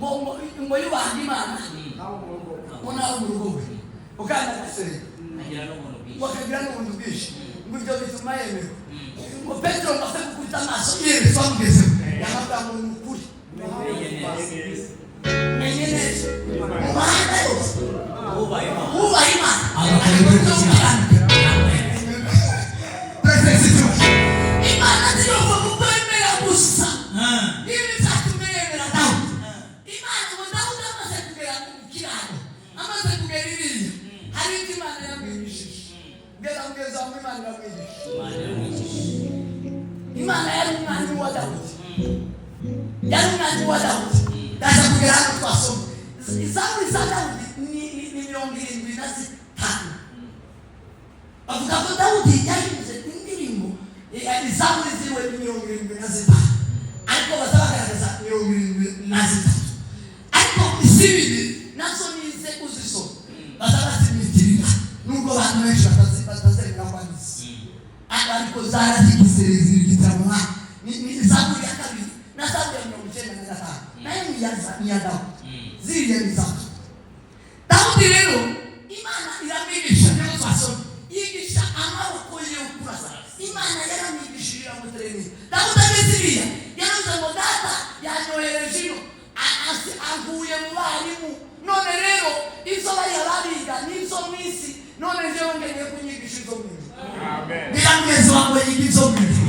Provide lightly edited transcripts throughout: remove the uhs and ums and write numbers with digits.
ngo yubaha Imana ona urugo ukanda kasere wakagira n'ubundi bwinshi ngo ibyo bituma yemerwa ngo Petero afite gukubita amaso yewe twamugeze yamaga mu mukuri menye neza umwana yose uba Imana Imana ndiyo kukwemera gusa ibi byatumemera nawe Imana ngo Dawudi amaze kugera mu kiraro amaze kugera ibiri hari indi Imana yamwigishije ngeza mu Imana yamwigishije Imana yari umwami wa Dawudi ndaza kugera hano twasoma Zaburi za Dawudi ni 75 bavuga ko Dawudi yahize indirimbo Zaburi ziwe 75 ariko bazagaragaza 73 ariko izibiri nazo nize uzisoma bazabazimitirira nubwo abantu benshi batazerera kwanditse ariko zarazigizereza igitabo ni Zaburi ya kabiri na Zaburi ya 95 nayo ni ya Dawudi ziriya ni Zaburi Dawudi rero Imana iramwigisha nyo twasoma yigisha amaboko ye ukurasa Imana yaramwigishije amutereni Dawudi aziriya yaravuze ngo data yanyohereje ino anguye mu barimu none rero izo bayarabiga nizo misi none njewe ngeye kunyigisha izo misi amen niramweze wangu yigizo misi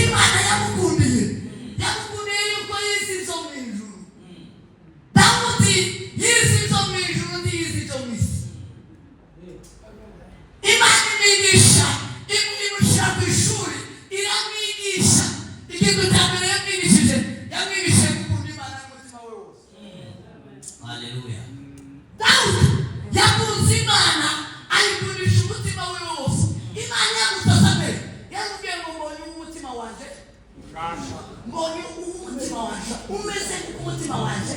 Imana yamukundiye yuko yisi izo misi Dawudi yisi izo misi ndi yisi izo misi Imana imigisha imushira ku ishuri iramwigisha ikintu cyambere yamwigishije gukunda Imana n'umutima we wose haleluya Dawudi yakunze Imana ayikundisha umutima we wose Imana yamutazame yamubwiye ngo mbonye umutima wanje umeze nk'umutima wanje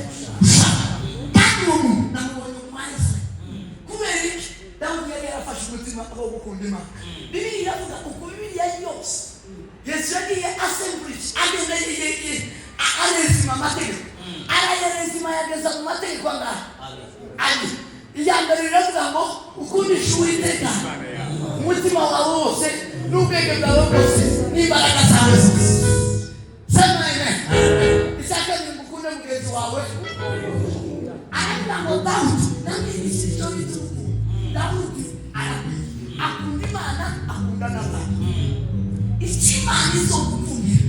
kandi ubu namubonye umwese kubera iki Dawudi yari yarafashe umutima wo gukunda Imana Bibiliya iravuga uko Bibiliya yose Yesu yagiye assemblage agenda arezima amategeko arayarezima yageza mu mategeko angahe ali ijambo riravuga ngo ukundisha Uwiteka umutima wawe wose n'ubwenge bwawe bwose n'imbaraga zawe zose sema amen isaka ni mukunda mugenzi wawe aravuga ngo Dawudi namwigishije icyo bita Dawudi akunda Imana akunda n'abantu Imana izo gukundira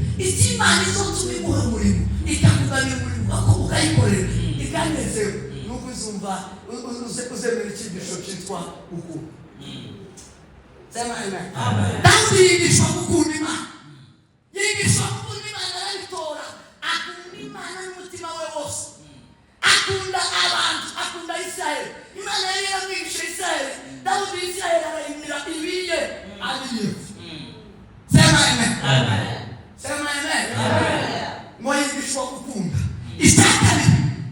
Imana izo tubimuha umurimo ikakuganira umurimo ako ukayikorera ikanezewe nuko uzumva uzemera ikigisho cyitwa gukunda sema amen Dawudi yigishwa gukunda Imana arabitora akunda Imana n'umutima we wose akunda abantu akunda Israeli Imana yari yaramwigisha Israeli Dawudi Israeli arayimira ibiye abiye sema amen sema amen mwigishwa gukunda isakari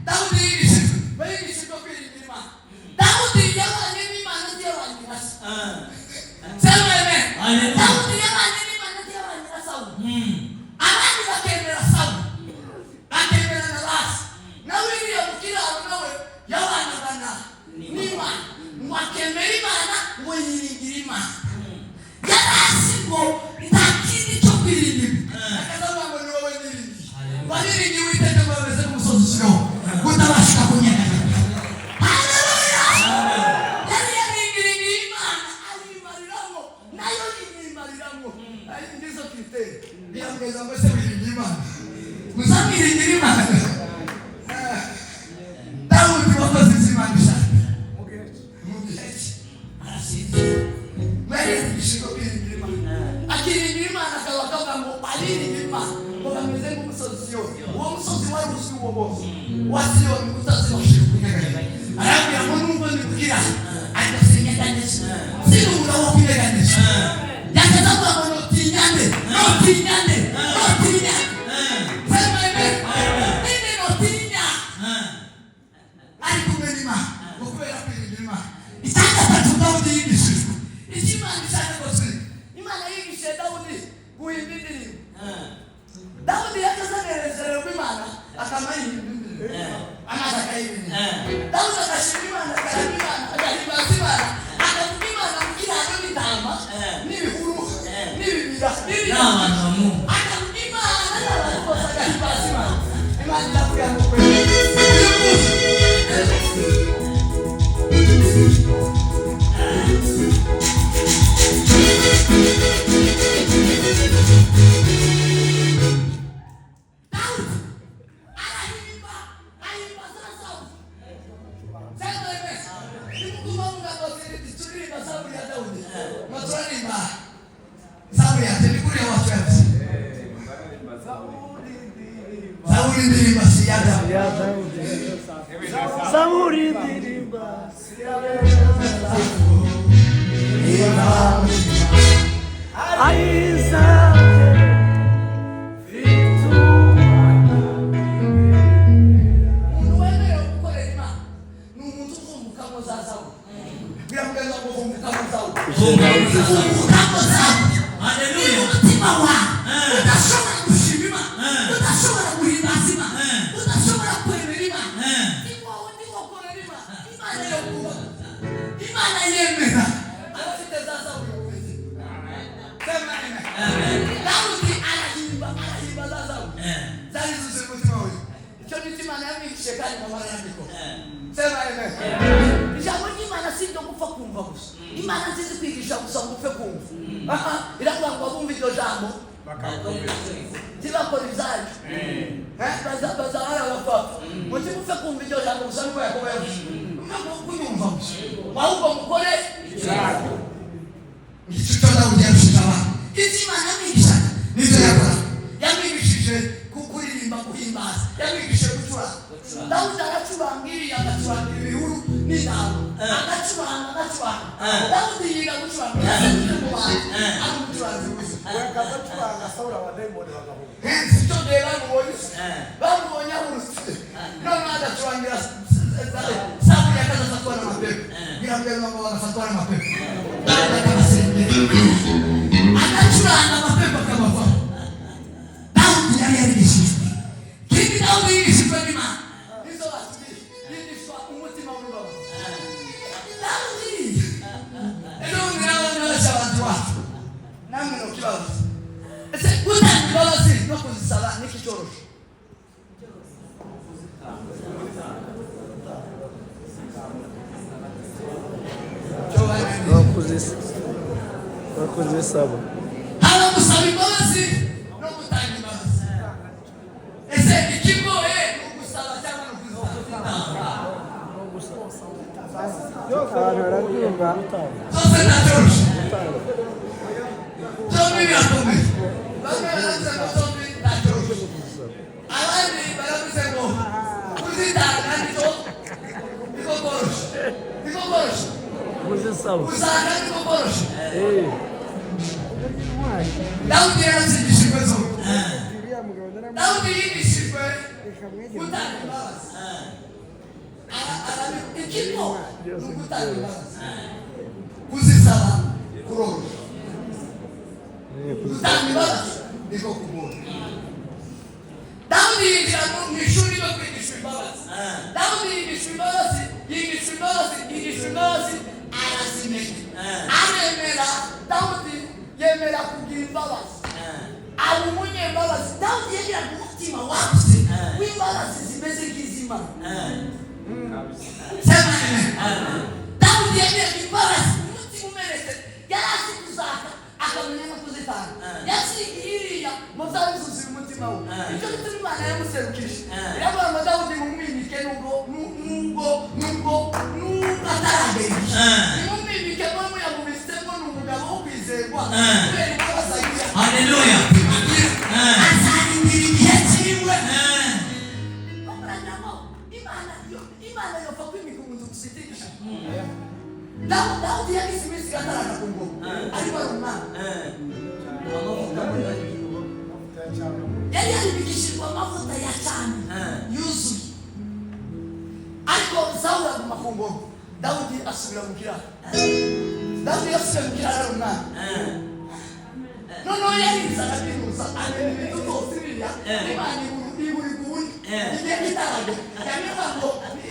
Dawudi yigishwa kwirinda Imana Dawudi yabanye n'Imana y'abandi bose sema amen Dawudi yabanye n'Imana y'abandi Sawuli abandi bakemera Sawuli bakemera na basi nawe iriya mukiraro nawe yabanaga n'Imana mwakemera Imana ngo yiringira Imana yarasi ngo nta kindi cyo kwirinda akazavuga ngo ni wowe niringiye waniringiye Uwiteka ngo bameze nk'umusozi Sinawo utabasha kunyeganyega haleluya yari yaringiye Imana ayimariramo nayo yimariramo ari ndizo twite yamugeza ngo se wiringiye Imana muzamwiringira Imana Dawudi wakoze Imana ishaka mugihe arasize yigishijwe kwiringira Imana akiringira Imana akavuga ngo ariringira Imana ngo bameze nk'umusozi Siyoni uwo musozi wari uzwi uwo bose wa Siyoni utazibashije kunyeganyega arabwira ngo nubwo ndikugira ariko sinyeganyeza sinubura wo kunyeganyeza yakazavuga ngo notinyane sema amen ninde notinya ari kumenya Imana ngo kubera kwiringira Imana icyatatu Dawudi yigishijwe Imana ishaka gose Imana yigishije Dawudi guhimba indirimbo Dawudi yakazanerezererwa Imana akamenya amazi akayibinira Dawudi agashima Imana agahimbaza Imana akavuga Imana mu kiraro n'intama n'ibihuru n'ibibira n'abantu akavuga Imana n'abantu bose agahimbaza Imana Imana iravuga ngo Imana iburi igihe gitarago yamenya ngo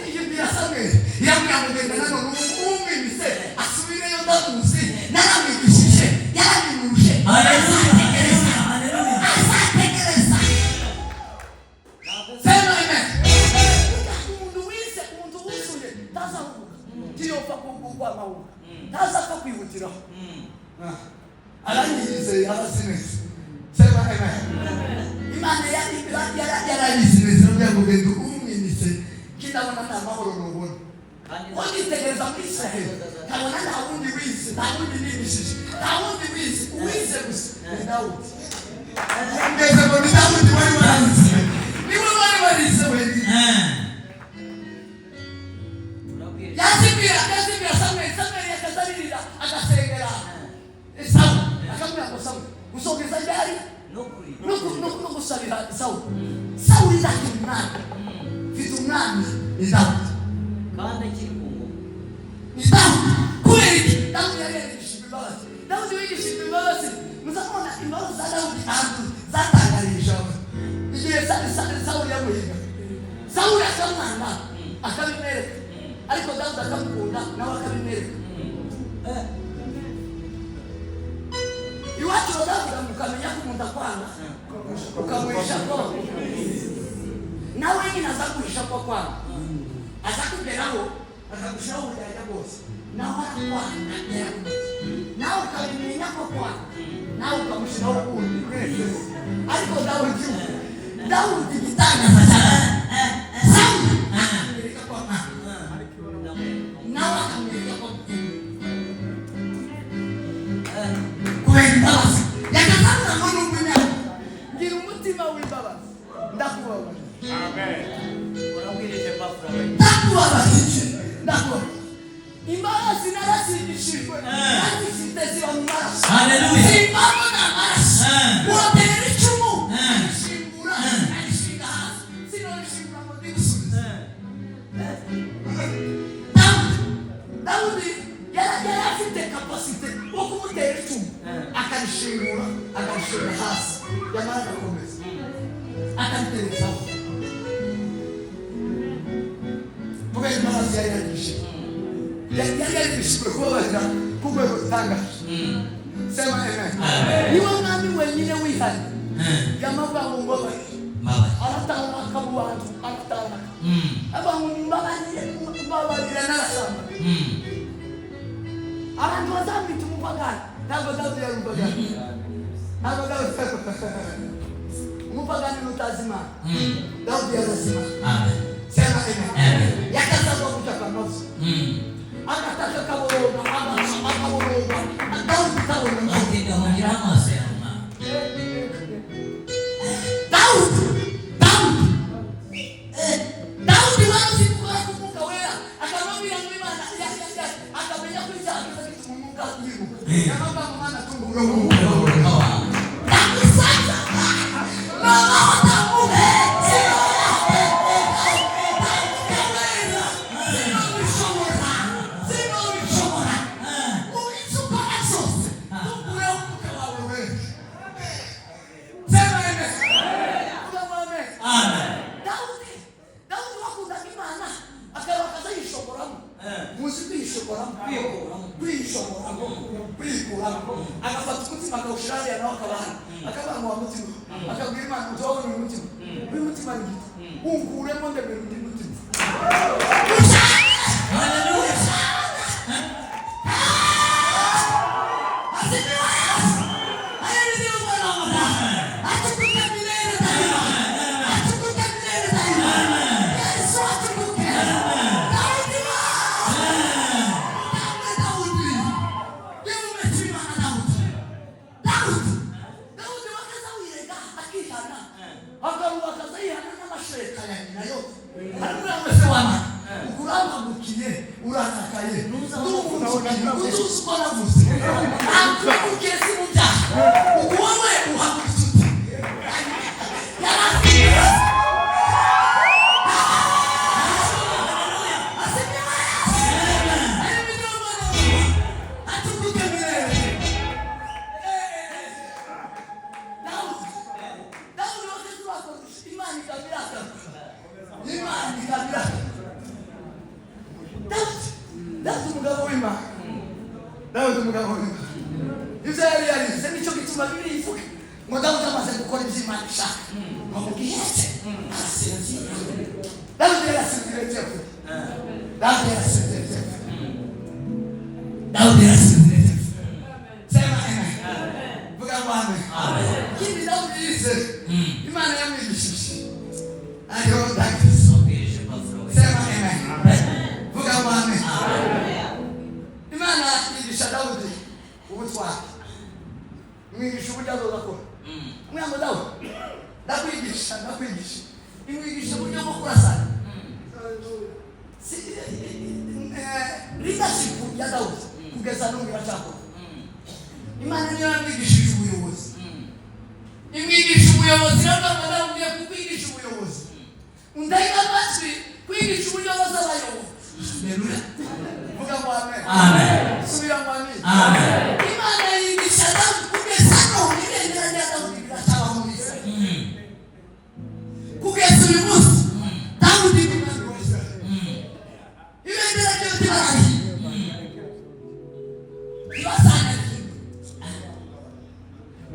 iyo birasamwe yamwamugenda nano umwimise asubireyo ndamuzi naramwigishije yarabimurushe azategereza sema amen. umuntu wuzuye tazavuga tiyopfa kugwa mawu tazapfa kwihutiraho arangirize abasinesi sema amen. Imana yarabisize n'ubwenge umwimise kidabona nta mahoro n'ubona wagitegereza muri Israel kabona nta wundi wize nta wundi nibishije nta wundi wize uwize gusa ni Dawudi. Ngeze ngo ni Dawudi wari warize niwe wari warize wendi yazibira Samuel yakazalirira akasengera Esawu akamubwira ngo Samuel usogeza ryari no gusabira Sauli ndaki umwami mfite umwami ni Dawudi kandi akiri ku ngoma ni Dawudi kubera iki Dawudi yari yarigishijwe imbabazi. Dawudi wigishijwe imbabazi muzabona imbabazi za Dawudi ntabwo zatangarije igihe Sauli yamuhiga Sauli akamwanga akabimwereka ariko Dawudi akamukunda nawe akabimwereka. Iwacu Dawudi mukamenya ko umuntu akwanga ukamuhisha ko nawe nyine azakuhisha ko akwanga azakugeraho akagushiraho uburaya bwose nawe arakwanga nawe ukabimenya ko akwanga nawe ukamushiraho ubundi wese. Ariko Dawudi gitangaza cyane Sauli akamwereka ko akwanga nawe akamwereka ko kubera imbabazi yakazamura ngo n'umwanya ngira umutima w'imbabazi ndakubabaje. amen. urabwirije Pafra ndakubabaje imbabazi narasingishijwe kandi zitezira mu maraso. haleluya. Imbabazi n'amaraso urotera icumu arishingura arishinga hasi sinarishingura ngo ndigusubize. Dawudi yari afite kapasite yo kumutera icumu akarishingura akarishinga hasi yamara agakomeza akamiterezaho kubera imbabazi yari yarigishijwe kubabarira ku rwego rutangaje. Sema amen. Niwe mwami wenyine wihari yamavuga ngo mbabarire aratanga akabubantu aratanga abantu mbabarire narasamba abantu bazambita umupagani ntabwo Dawudi yari umupagani ntabwo Dawudi umupagani n'utazi Imana Dawudi yarazima. Sema amen. Yakazagwa kutaka nafsi akataka kaboroga akaboroga Dawudi tabona akenda mugira amaso y'Imana. Dawudi wazi kwa kumbuka wera akamwambia Imana akamenya ko icyaha kitumuka yiruka yamamba Imana tumbuka agafata umutima akawushirariya nawe akabahana akabanga wa mutima akabwira Imana utawabona uyu mutima uyu mutima ni gito unkuremo ndemera undi mutima. haleluya. kabira Dawudi umugabo w'Imana Dawudi umugabo w'Imana ibyo yari yarize nicyo gituma Bibiliya ivuga ngo Dawudi amaze gukora ibyo Imana ishaka ngo mubwihetse arasinzira Dawudi yarasinziriye cyane Dawudi yarasinziriye cyane sema amen vuga ngo amen kindi Dawudi yize Imana yamwigishije ayo Dawidi sema amen vuga ngo amen Imana yigisha Dawudi ubutwari mwigisha uburyo azokora mwambo Dawudi ndakwigisha imwigisha uburyo bwo kurasana leadership ya Dawudi kugeza n'ubu iracakora Imana niyo yamwigishije ubuyobozi imwigisha ubuyobozi n'abana Dawudi yakwigisha ubuyobozi undaiga amatwi kwigisha ubuyobozi abayobozi vuga ngo amen subira ngo amen Imana yigisha Dawudi kugeza n'ubu ibendera rya Dawudi riracaba mu isi kugeza uyu munsi Dawudi ni umwami wa Israeli ibendera ryo rirahari ibasanga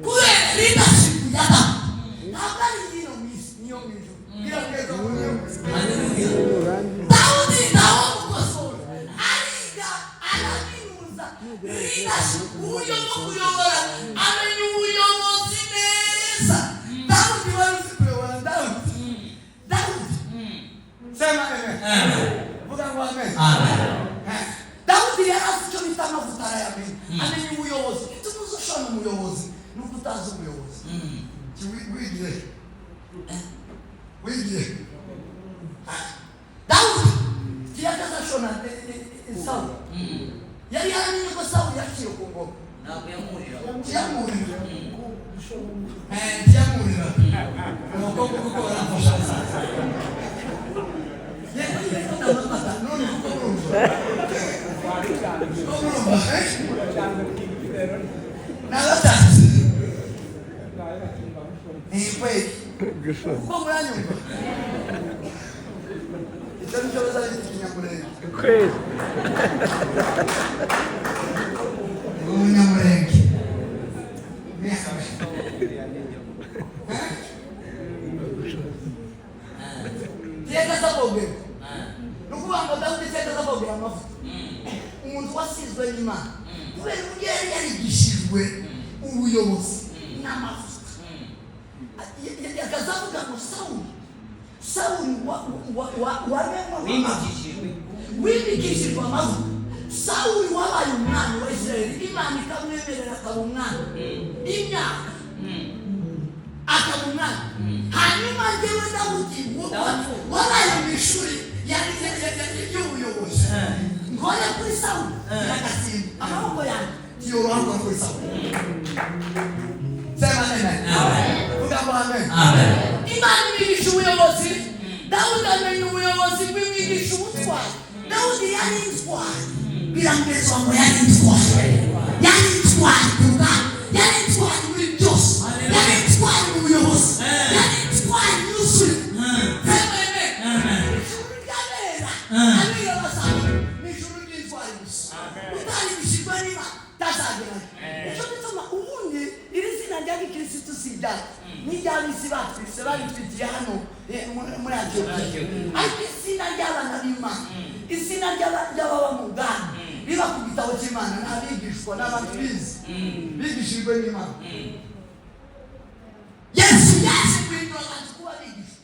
kubera leadership ya Dawudi ntabwo ari iyino mu isi niyo mu ijuru irageza mu Dawudi nawe mukosora ariga araminuza leadership uburyo bwo kuyobora amenya ubuyobozi neza Dawudi wari uzi kuyobora Dawudi sema amen vuga ngo amen Dawudi yari azi icyo bita amavuta arayamenya amenya ubuyobozi tumuzoshona umuyobozi nuko utazi ubuyobozi wigire Dawudi tiyakazashona Sawuli yari yaramenye ko Sawuli yaciye ku ngoma ntabwo yamurira umukobwa kuko baramfasha none kuko urumva nabatatu kweli kuko muranyumva icyo nicyo bazari ikinyamurenge kweli umunyamurenge tiyekazabogera nukuvuga ngo Dawudi tiyekazabogera amavuta umuntu wasizwe n'Imana kubera uburyo yari yarigishijwe ubuyobozi n'amavuta yakazavuga ngo Sawuli wimikishijwe amavuta Sawuli wabaye umwami wa Israeli Imana ikamwemerera akaba umwami imyaka akaba umwami hanyuma njyewe Dawudi wabaye mu ishuri y'ubuyobozi ngone kuri Sawuli iragasimba amaboko yanjye tiyoroha kuri Sawuli sema amen vuga ngo amen Imana imigisha ubuyobozi Dawudi amenya ubuyobozi bw'imigisha ubutwari Dawudi yari intwari birangezwa ngo yari intwari kuga yari intwari muri byose yari intwari mu buyobozi yari intwari yuzuye ijuru ry'abera abera bazaba ni ijuru ry'intwari gusa utarigishijwe niba tazagerayo icyo gituma ubundi iri zina rya gikirisitu si iryabo n'iry'abisi batwise babitwitiye hano muri Antiyokiya ariko izina ry'abana b'Imana izina ry'ababa mu bwami riba ku gitabo cy'Imana n'abigishwa n'abantu bizi bigishijwe n'Imana Yesu yaje guhindura abantu kuba abigishwa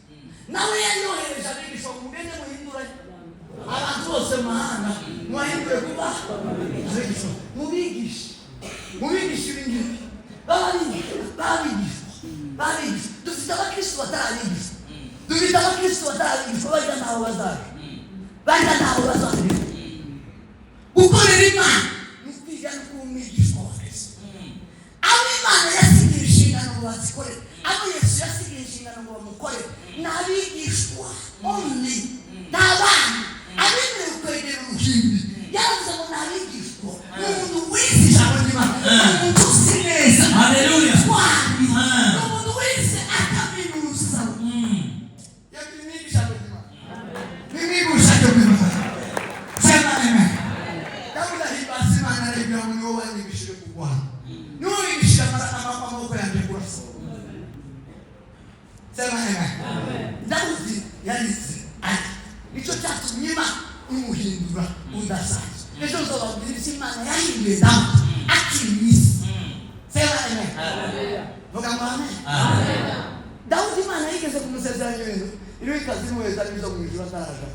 nawe yari yohereje abigishwa ngo mugende muhindure abantu bose mu mahanga muhindure kuba abigishwa mubigisha ibingibi babigishwa dufite abakristo batarabigishwa dufite abakristo batarabigishwa bajya ntaho bazaza gukorera Imana nukwiga no kuba umwigishwa wa Kristo abo Imana yasigiye inshingano ngo bazikorere abo Yesu yasigiye inshingano ngo bamukorere n'abigishwa only n'abana abemerewe kwegera uruhimbi yaravuze ngo n'abigishwa n'umuntu wize ijambo ry'Imana n'umuntu uzi neza haleluya n'umuntu wize akaminuza yagira ijambo ry'Imana nicyo cyatumye Imana imuhindura udasanzwe. Ejo nzobabwira icyo Imana yahinduye Dawudi akiri mu isi. Sema amen. Vuga ngo amen. Dawudi Imana yigeze kumusezeranya ibintu iriho ikazi imuheza n'izo mu ijuru ataraja.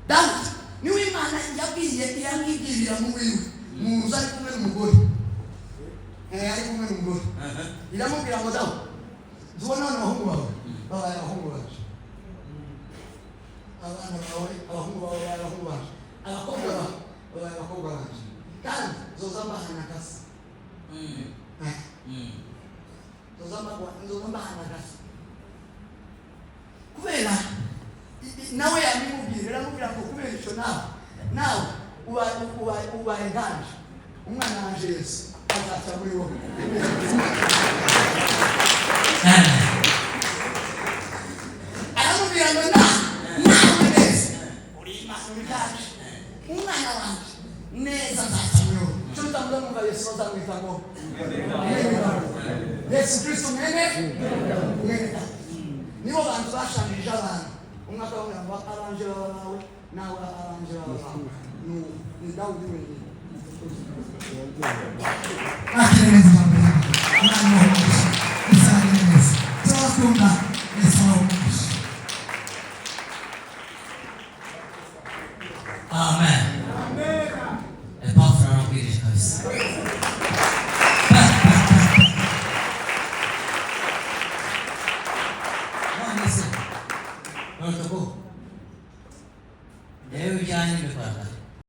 Dawudi niwe Imana yabwiye iyamwibwirira mu wiwe mu nzu ari kumwe n'umugore. Ari kumwe n'umugore. Iramubwira ngo Dawudi tubona abahungu bawe babaye abahungu bacu. Abana bawe abahungu bawe babaye abahungu bacu. Abakobwa bawe babaye abakobwa bacu. Kandi zozambahana kasi. Zozambahana kasi. Kubera nawe yamubwira aramubwira ngo kubera icyo nawe ubaye nganje umwana wanje Yesu azaca muri wowe. Aramubwira ngo nawe neza uri Imana uri nganje umwana wanje neza azaca muri wowe. Cyo mutamuza mwumva Yesu azamwita ngo Yesu Kristo mwene nibo bantu bashanirije abantu. Umwaka w'umwana ngo aranje bawe nawe aranje bawe ni Dawudi wenyine. Akeneza mbere umwana w'umugisha isari neza turakunda Yesu w'umugisha. Amen. Epafra arabwirije kabisa. Nonese nonese ko rero bijyanye n'imipaka